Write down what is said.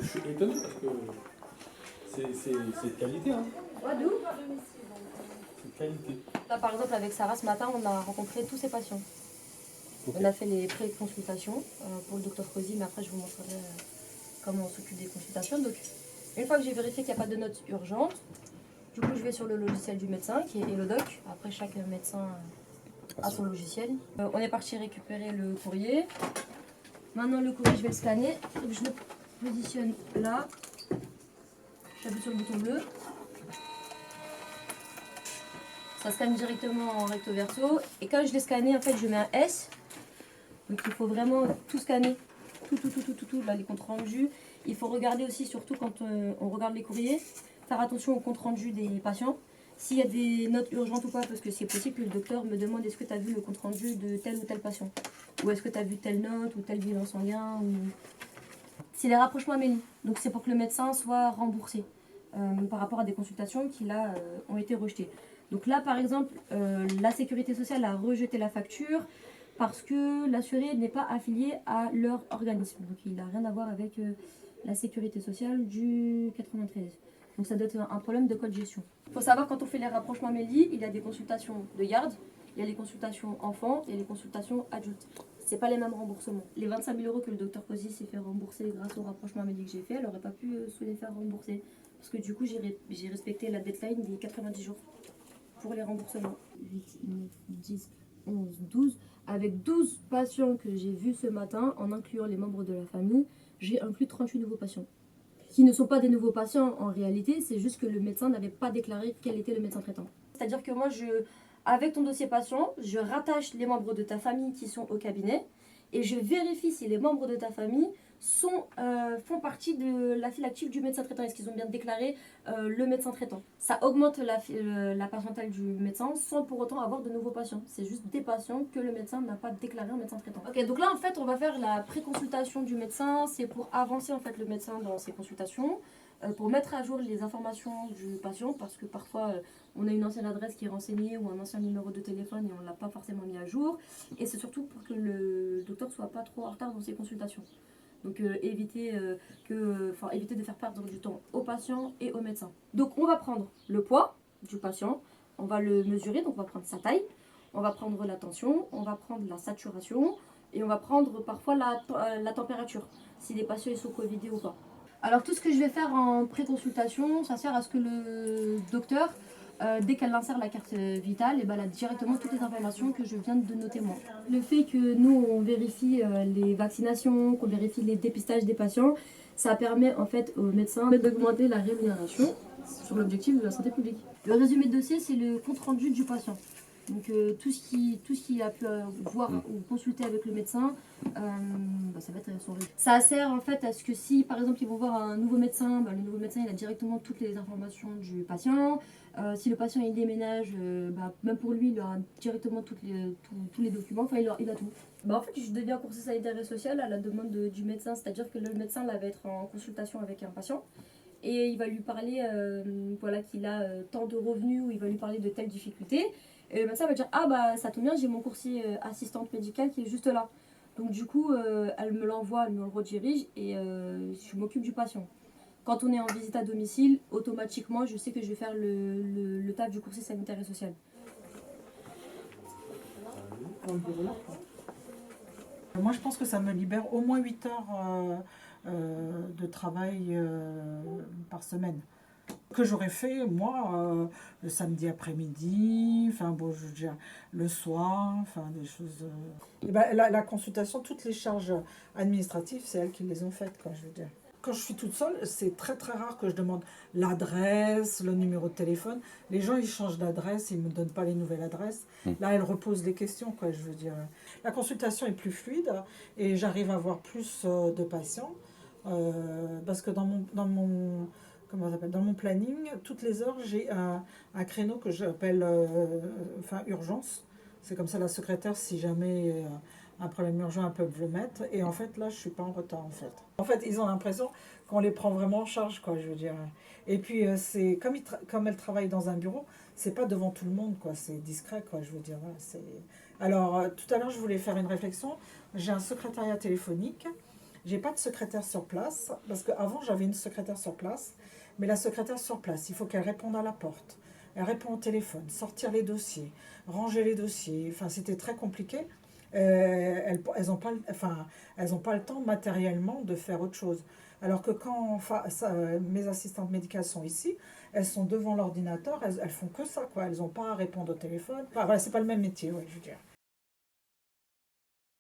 Je suis étonné parce que c'est de qualité, hein. Ouais, d'où? C'est de qualité. Là, par exemple, avec Sarah, ce matin, on a rencontré tous ses patients. Ok. On a fait les pré-consultations pour le docteur Cozy, mais après, je vous montrerai comment on s'occupe des consultations. Donc, une fois que j'ai vérifié qu'il n'y a pas de notes urgentes, du coup, je vais sur le logiciel du médecin, qui est Elodoc. Après, chaque médecin a son logiciel. On est parti récupérer le courrier. Maintenant, le courrier, je vais le scanner. Donc, je le positionne là. J'appuie sur le bouton bleu. Ça scanne directement en recto verso. Et quand je l'ai scanné, en fait, je mets un S. Donc, il faut vraiment tout scanner. Tout, là, les comptes rendus. Il faut regarder aussi, surtout quand on regarde les courriers, faire attention aux comptes rendus des patients. S'il y a des notes urgentes ou pas, parce que c'est possible que le docteur me demande est-ce que tu as vu le compte rendu de tel ou tel patient. Ou est-ce que tu as vu telle note ou tel bilan sanguin. Ou... C'est les rapprochements amélie. Donc, c'est pour que le médecin soit remboursé par rapport à des consultations qui, là, ont été rejetées. Donc là, par exemple, la sécurité sociale a rejeté la facture parce que l'assuré n'est pas affilié à leur organisme. Donc il n'a rien à voir avec la sécurité sociale du 93. Donc ça doit être un problème de code gestion. Il faut savoir, quand on fait les rapprochements Amélie, il y a des consultations de garde, il y a les consultations enfants et les consultations adultes. C'est pas les mêmes remboursements. Les 25 000 € que le docteur Cozy s'est fait rembourser grâce au rapprochement Amélie que j'ai fait, elle n'aurait pas pu se les faire rembourser. Parce que du coup, j'ai respecté la deadline des 90 jours pour les remboursements. 8, 9, 10, 11, 12. Avec 12 patients que j'ai vus ce matin, en incluant les membres de la famille, j'ai inclus 38 nouveaux patients. Qui ne sont pas des nouveaux patients en réalité, c'est juste que le médecin n'avait pas déclaré quel était le médecin traitant. C'est-à-dire que moi, avec ton dossier patient, je rattache les membres de ta famille qui sont au cabinet et je vérifie si les membres de ta famille font partie de la file active du médecin traitant. Est-ce qu'ils ont bien déclaré le médecin traitant? Ça augmente la patientèle du médecin sans pour autant avoir de nouveaux patients. C'est juste des patients que le médecin n'a pas déclaré en médecin traitant. Ok, donc là en fait on va faire la pré-consultation du médecin. C'est pour avancer en fait le médecin dans ses consultations. Pour mettre à jour les informations du patient, parce que parfois on a une ancienne adresse qui est renseignée ou un ancien numéro de téléphone et on ne l'a pas forcément mis à jour. Et c'est surtout pour que le docteur ne soit pas trop en retard dans ses consultations. Donc éviter de faire perdre du temps aux patients et aux médecins. Donc on va prendre le poids du patient, on va le mesurer, donc on va prendre sa taille, on va prendre la tension, on va prendre la saturation et on va prendre parfois la température, si les patients sont covidés ou pas. Alors tout ce que je vais faire en pré-consultation, ça sert à ce que le docteur, dès qu'elle insère la carte vitale, elle a directement toutes les informations que je viens de noter moi. Le fait que nous on vérifie les vaccinations, qu'on vérifie les dépistages des patients, ça permet en fait aux médecins d'augmenter la rémunération sur l'objectif de la santé publique. Le résumé de dossier, c'est le compte rendu du patient. Donc tout ce qu'il a pu voir ou consulter avec le médecin, ça va être son résumé. Ça sert en fait à ce que si par exemple ils vont voir un nouveau médecin, le nouveau médecin il a directement toutes les informations du patient. Si le patient il déménage, même pour lui il aura directement tous les documents, enfin il a tout. En fait je deviens conseiller sanitaire et social à la demande du médecin, c'est-à-dire que le médecin là, va être en consultation avec un patient. Et il va lui parler qu'il a tant de revenus, ou il va lui parler de telle difficulté. Et le médecin va dire ça tombe bien, j'ai mon coursier assistante médicale qui est juste là. Donc du coup elle me l'envoie, elle me le redirige et je m'occupe du patient. Quand on est en visite à domicile, automatiquement je sais que je vais faire le taf du coursier sanitaire et social. Moi je pense que ça me libère au moins 8 heures de travail par semaine. Que j'aurais fait moi le samedi après-midi, je veux dire le soir, des choses. La consultation, toutes les charges administratives, c'est elles qui les ont faites, quoi, je veux dire. Quand je suis toute seule, c'est très très rare que je demande l'adresse, le numéro de téléphone. Les gens ils changent d'adresse, ils me donnent pas les nouvelles adresses. Là, elles reposent les questions, quoi, je veux dire. La consultation est plus fluide et j'arrive à avoir plus de patients parce que dans mon planning, toutes les heures, j'ai un créneau que j'appelle urgence. C'est comme ça la secrétaire, si jamais un problème urgent, elles peuvent le mettre. Et en fait, là, je suis pas en retard, en fait. En fait, ils ont l'impression qu'on les prend vraiment en charge, quoi, je veux dire. Et puis, c'est comme elles travaillent dans un bureau, c'est pas devant tout le monde, quoi. C'est discret, quoi, je veux dire. Alors, tout à l'heure, je voulais faire une réflexion. J'ai un secrétariat téléphonique. J'ai pas de secrétaire sur place, parce qu'avant j'avais une secrétaire sur place, mais la secrétaire sur place, il faut qu'elle réponde à la porte, elle répond au téléphone, sortir les dossiers, ranger les dossiers, enfin c'était très compliqué. Elles n'ont pas, elles ont pas le temps matériellement de faire autre chose. Alors que quand mes assistantes médicales sont ici, elles sont devant l'ordinateur, elles font que ça, quoi. Elles n'ont pas à répondre au téléphone. Enfin, voilà, c'est pas le même métier, ouais, je veux dire.